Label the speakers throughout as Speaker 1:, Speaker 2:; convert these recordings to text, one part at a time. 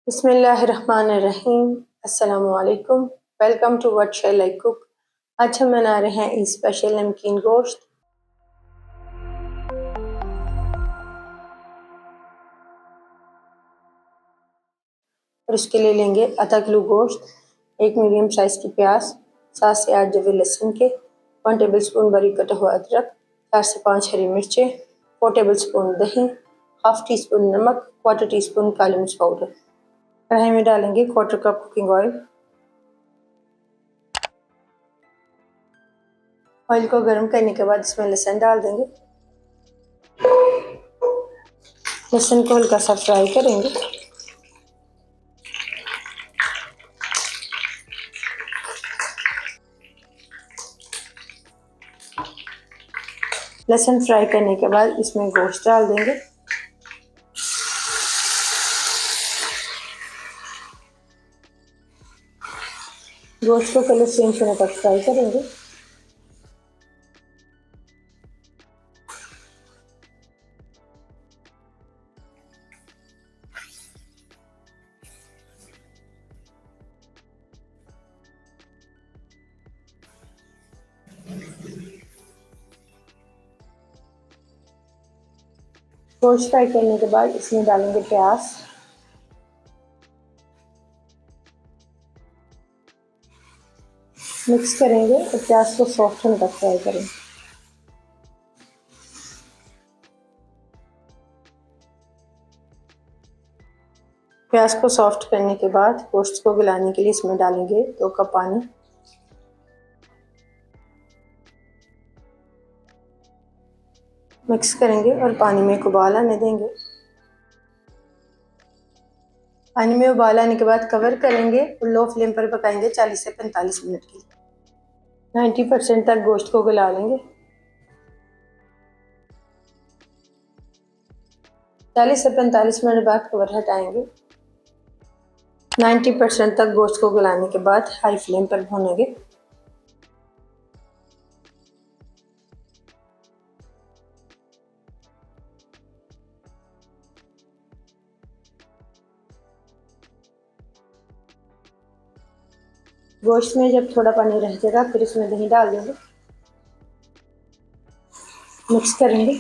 Speaker 1: बिस्मिल्लाहिर्रहमानिर्रहीम। अस्सलामुअलैकुम। Welcome to what shall I cook. आज हम बना रहे हैं स्पेशल नमकीन गोश्त। और उसके लिए लेंगे आधा किलो गोश्त, एक मीडियम साइज़ की प्याज, 7 से 8 जवे लहसुन के, 1 टेबल स्पून बारीक कटा हुआ अदरक, 4 से 5 हरी मिर्चें, 4 टेबल स्पून दही, हाफ टी स्पून नमक, 1/4 टी स्पून काली मिर्च पाउडर। कढ़ाई में डालेंगे 1/4 कप कुकिंग ऑयल। ऑयल को गर्म करने के बाद इसमें लहसुन डाल देंगे। लहसुन को हल्का सा फ्राई करेंगे। लहसुन फ्राई करने के बाद इसमें गोश्त डाल देंगे। गोश्त को कलर चेंज होने तक फ्राई करेंगे। गोश्त फ्राई करने के बाद इसमें डालेंगे प्याज, मिक्स करेंगे और प्याज को सॉफ्ट होने तक फ्राई करेंगे। प्याज को सॉफ्ट करने के बाद गोश्त को गलाने के लिए इसमें डालेंगे 2 कप पानी। मिक्स करेंगे और पानी में एक उबाल आने देंगे। पानी में उबाल आने के बाद कवर करेंगे और लो फ्लेम पर पकाएंगे 40 से 45 मिनट के लिए। 90% तक गोश्त को गला लेंगे। 40 से 45 मिनट बाद कवर हटाएंगे। 90% तक गोश्त को गलाने के बाद हाई फ्लेम पर भूनेंगे। गोश्त में जब थोड़ा पानी रह जाएगा फिर इसमें दही डाल देंगे। मिक्स करेंगे।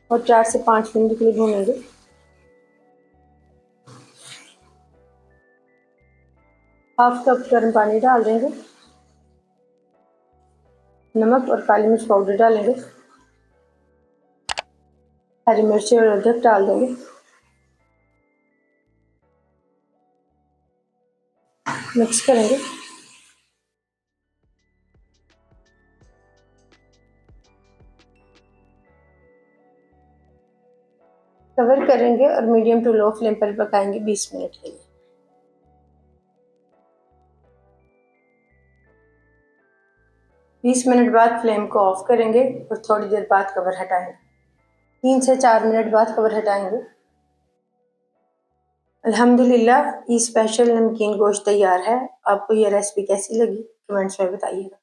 Speaker 1: और 4 से 5 मिनट के लिए भूनेंगे। हाफ कप गर्म पानी डाल देंगे। नमक और काली मिर्च पाउडर डालेंगे। हरी मिर्ची और अदरक डाल देंगे। मिक्स करेंगे। कवर करेंगे और मीडियम टू लो फ्लेम पर पकाएंगे 20 मिनट के लिए। 20 मिनट बाद फ्लेम को ऑफ करेंगे और थोड़ी देर बाद कवर हटाएंगे। 3 से 4 मिनट बाद कवर हटाएंगे। अल्हम्दुलिल्लाह ये स्पेशल नमकीन गोश्त तैयार है। आपको ये रेसिपी कैसी लगी कमेंट्स में बताइएगा।